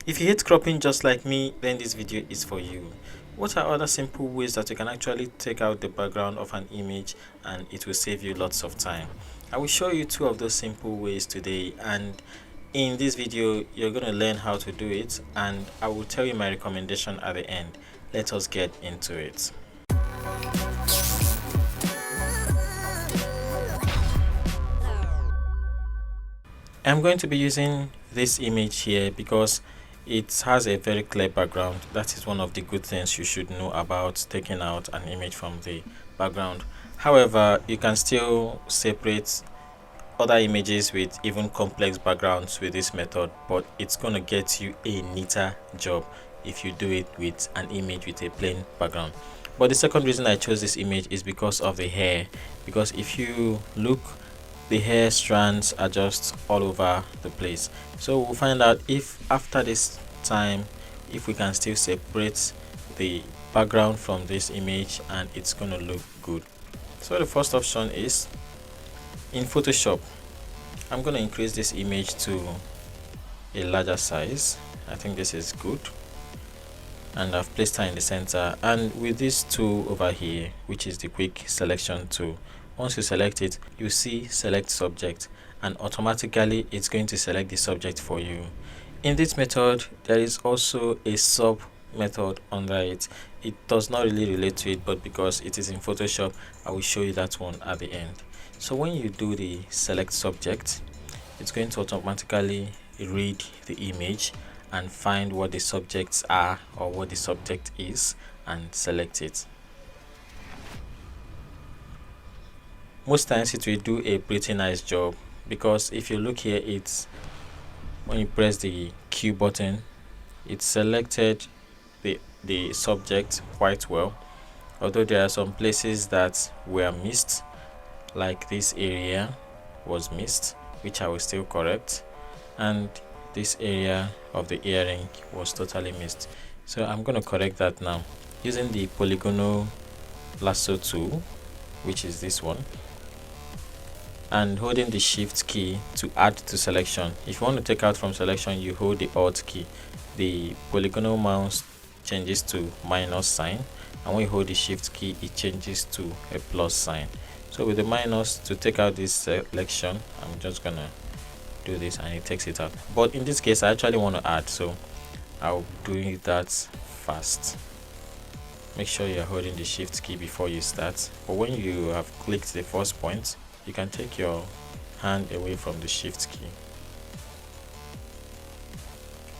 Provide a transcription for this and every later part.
If you hate cropping just like me, then this video is for you. What are other simple ways that you can actually take out the background of an image and it will save you lots of time? I will show you two of those simple ways today, and in this video you're going to learn how to do it, and I will tell you my recommendation at the end. Let us get into it. I'm going to be using this image here because it has a very clear background. That is one of the good things you should know about taking out an image from the background. However, you can still separate other images with even complex backgrounds with this method, but it's going to get you a neater job if you do it with an image with a plain background. But the second reason I chose this image is because of the hair, because if you look, the hair strands are just all over the place. So we'll find out if after this time, if we can still separate the background from this image and it's gonna look good. So the first option is in Photoshop. I'm gonna increase this image to a larger size. I think this is good, and I've placed her in the center. And with this tool over here, which is the quick selection tool, once you select it, you see select subject, and automatically it's going to select the subject for you. In this method, there is also a sub method under it. It does not really relate to it, but because it is in Photoshop, I will show you that one at the end. So when you do the select subject, it's going to automatically read the image and find what the subjects are or what the subject is and select it. Most times it will do a pretty nice job, because if you look here, it's when you press the Q button, it selected the subject quite well, although there are some places that were missed, like this area was missed, which I will still correct, and this area of the earring was totally missed. So I'm going to correct that now using the polygonal lasso tool, which is this one, and holding the shift key to add to selection. If you want to take out from selection, you hold the alt key. The polygonal mouse changes to minus sign, and when you hold the shift key, it changes to a plus sign. So with the minus, to take out this selection, I'm just gonna do this and it takes it out. But in this case, I actually want to add, so I'll do that fast. Make sure you're holding the shift key before you start. But when you have clicked the first point, you can take your hand away from the shift key,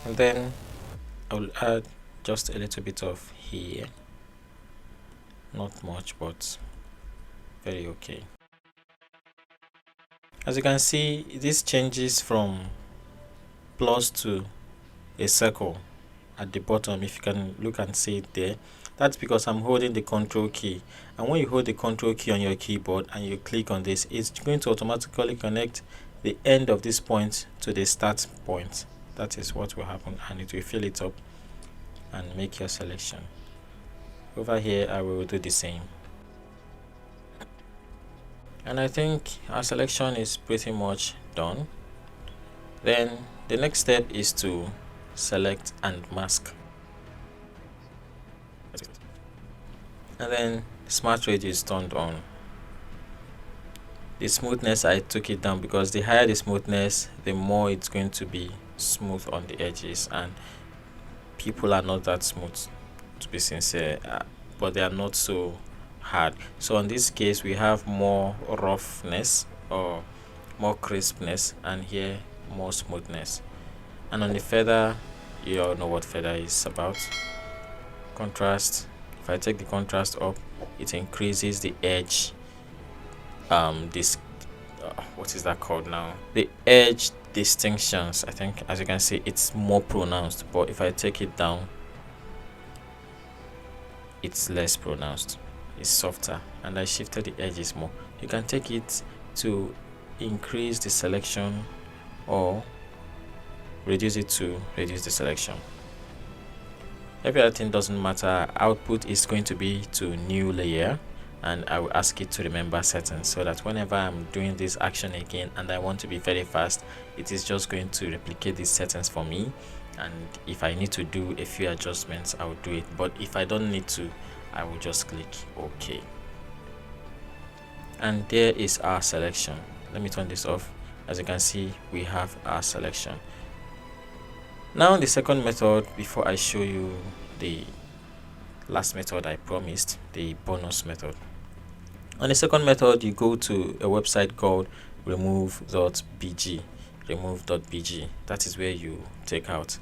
and then I will add just a little bit of here, not much, but very okay. As you can see, this changes from plus to a circle at the bottom. If you can look and see it there, that's because I'm holding the control key, and when you hold the control key on your keyboard and you click on this, it's going to automatically connect the end of this point to the start point. That is what will happen, and it will fill it up and make your selection. Over here I will do the same, and I think our selection is pretty much done. Then the next step is to select and mask, and then smart range is turned on. The smoothness, I took it down because the higher the smoothness, the more it's going to be smooth on the edges, and people are not that smooth, to be sincere, but they are not so hard. So in this case, we have more roughness or more crispness, and here more smoothness. And on the feather, you all know what feather is about. Contrast, if I take the contrast up, it increases the edge, this what is that called now, the edge distinctions. I think, as you can see, it's more pronounced, but if I take it down, it's less pronounced, it's softer, and I shifted the edges more. You can take it to increase the selection or reduce it to reduce the selection. Every other thing doesn't matter. Output is going to be to new layer, and I will ask it to remember settings, so that whenever I'm doing this action again and I want to be very fast, it is just going to replicate these settings for me, and if I need to do a few adjustments, I will do it, but if I don't need to, I will just click OK. And there is our selection. Let me turn this off. As you can see, we have our selection. Now the second method, before I show you the last method I promised, the bonus method. On the second method, you go to a website called remove.bg. remove.bg. That is where you take out,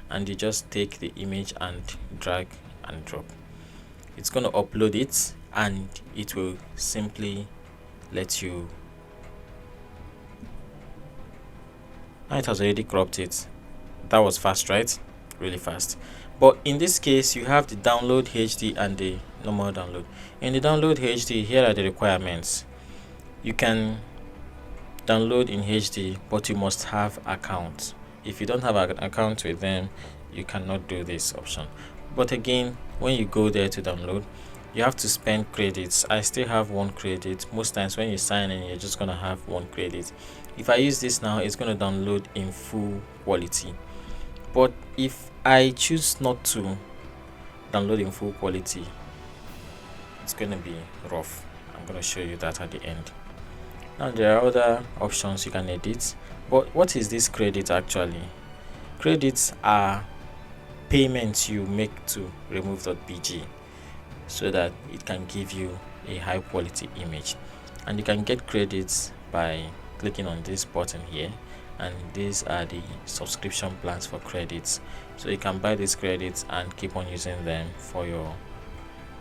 and you just take the image and drag and drop. It's going to upload it, and it will simply let you. Now it has already cropped it. That was fast, right? Really fast. But in this case, you have the download HD and the normal download. In the download HD, here are the requirements. You can download in HD, but you must have account. If you don't have an account with them, you cannot do this option. But again, when you go there to download, you have to spend credits. I still have 1 credit. Most times when you sign in, you're just gonna have 1 credit. If I use this now, it's gonna download in full quality. But if I choose not to download in full quality, it's gonna be rough. I'm gonna show you that at the end. Now there are other options you can edit, but what is this credit actually? Credits are payments you make to remove.bg so that it can give you a high quality image, and you can get credits by clicking on this button here, and these are the subscription plans for credits. So you can buy these credits and keep on using them for your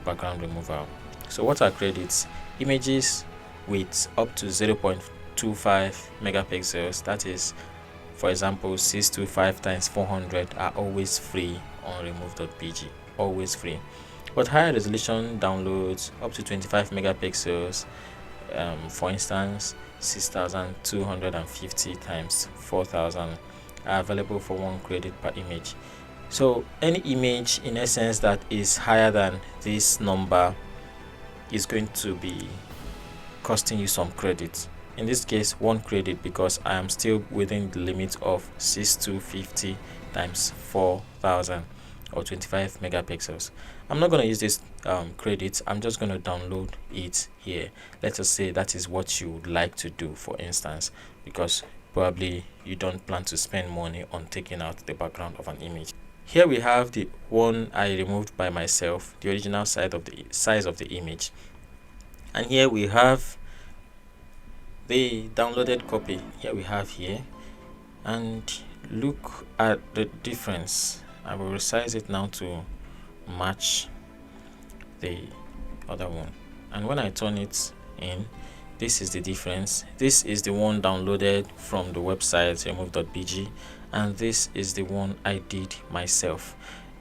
background removal. So what are credits? Images with up to 0.25 megapixels, that is, for example, 625 times 400, are always free on remove.bg, always free. But higher resolution downloads up to 25 megapixels, for instance 6250 times 4000, are available for 1 credit per image. So any image in essence that is higher than this number is going to be costing you some credit. In this case, 1 credit, because I am still within the limit of 6250 times 4000 or 25 megapixels. I'm not going to use this credit. I'm just going to download it here. Let us say that is what you would like to do, for instance, because probably you don't plan to spend money on taking out the background of an image. Here we have the one I removed by myself, the original size of the image, and here we have the downloaded copy. Here we have here, and look at the difference. I will resize it now to match the other one, and when I turn it in, this is the difference. This is the one downloaded from the website remove.bg, and this is the one I did myself.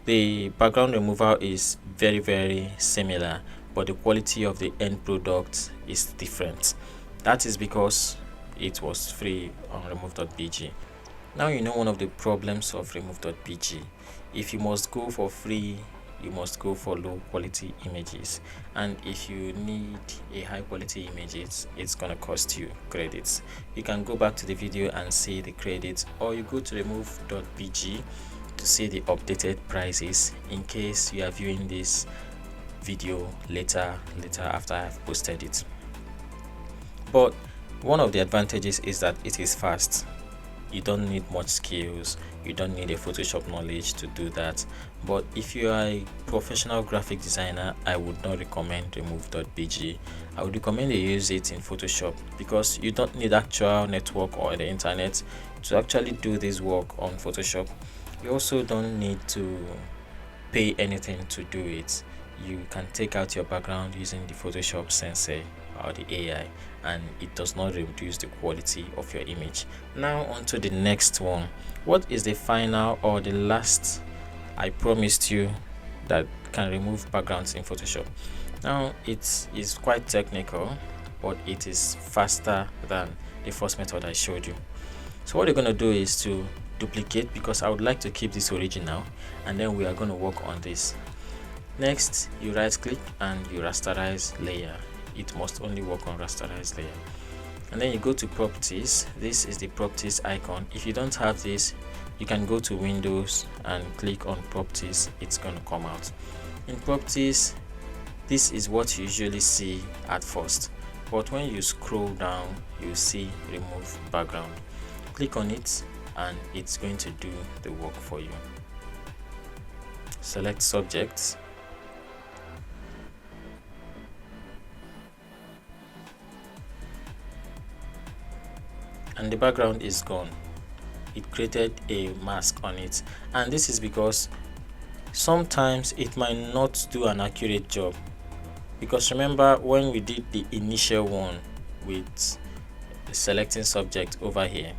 The background removal is very similar, but the quality of the end product is different. That is because it was free on remove.bg. Now you know one of the problems of remove.bg. If you must go for free, you must go for low quality images, and if you need a high quality images, it's gonna cost you credits. You can go back to the video and see the credits, or you go to remove.bg to see the updated prices in case you are viewing this video later after I've posted it. But one of the advantages is that it is fast. You don't need much skills, you don't need a Photoshop knowledge to do that. But if you are a professional graphic designer, I would not recommend remove.bg. I would recommend you use it in Photoshop, because you don't need actual network or the internet to actually do this work on Photoshop. You also don't need to pay anything to do it. You can take out your background using the Photoshop sensor or the AI, and it does not reduce the quality of your image. Now on to the next one. What is the final or the last I promised you that can remove backgrounds in Photoshop? Now it is quite technical, but it is faster than the first method I showed you. So what you're going to do is to duplicate, because I would like to keep this original, and then we are going to work on this. Next, you right click and you rasterize layer. It must only work on rasterized layer. and then you go to properties. This is the properties icon. If you don't have this, you can go to Windows and click on properties. It's going to come out. In properties, this is what you usually see at first, but when you scroll down, you see remove background. Click on it and it's going to do the work for you. Select subjects, and the background is gone. It created a mask on it, and this is because sometimes it might not do an accurate job. Because remember when we did the initial one with selecting subject over here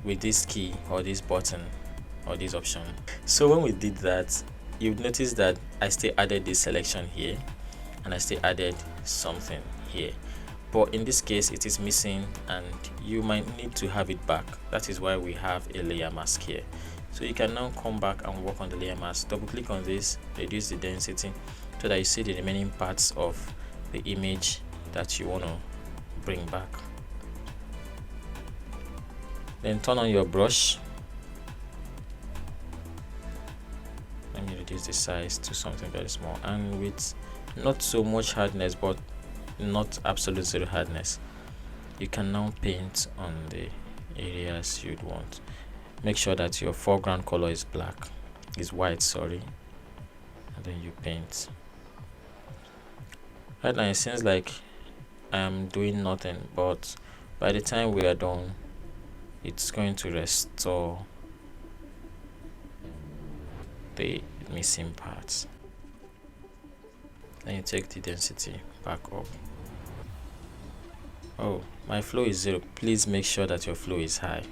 with this key or this button or this option, so when we did that, you'd notice that I still added this selection here and I still added something here, but in this case it is missing and you might need to have it back. That is why we have a layer mask here. So you can now come back and work on the layer mask. Double click on this, reduce the density so that you see the remaining parts of the image that you want to bring back. Then turn on your brush. Let me reduce the size to something very small and with not so much hardness, but not absolute zero hardness. You can now paint on the areas you'd want. Make sure that your foreground color is white, sorry, and then you paint. Right now it seems like I am doing nothing, but by the time we are done, it's going to restore the missing parts. Then you take the density back up. Oh, my flow is 0. Please make sure that your flow is high,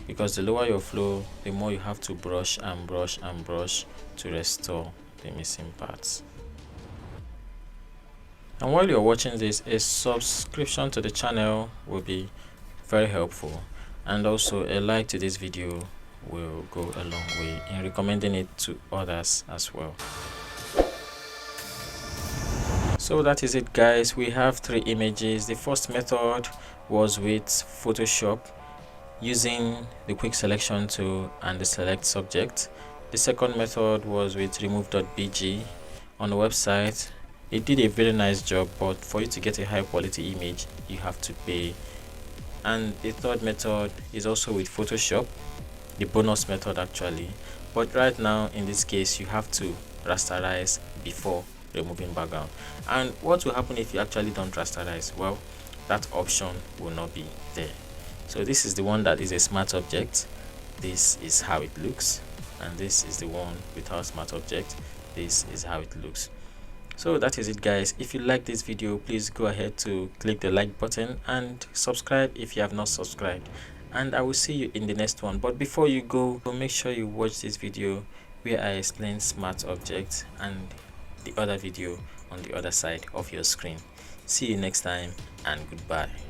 because the lower your flow, the more you have to brush and brush and brush to restore the missing parts. And while you're watching this, a subscription to the channel will be very helpful, and also a like to this video will go a long way in recommending it to others as well. So that is it, guys. We have 3 images. The first method was with Photoshop using the quick selection tool and the select subject. The second method was with remove.bg on the website. It did a very nice job, but for you to get a high quality image you have to pay. And the third method is also with Photoshop, the bonus method actually, but right now in this case you have to rasterize before removing background. And what will happen if you actually don't rasterize? Well, that option will not be there. So this is the one that is a smart object. This is how it looks, and this is the one without smart object. This is how it looks. So that is it, guys. If you like this video, please go ahead to click the like button and subscribe if you have not subscribed, and I will see you in the next one. But before you go, make sure you watch this video where I explain smart objects and the other video on the other side of your screen. See you next time, and goodbye.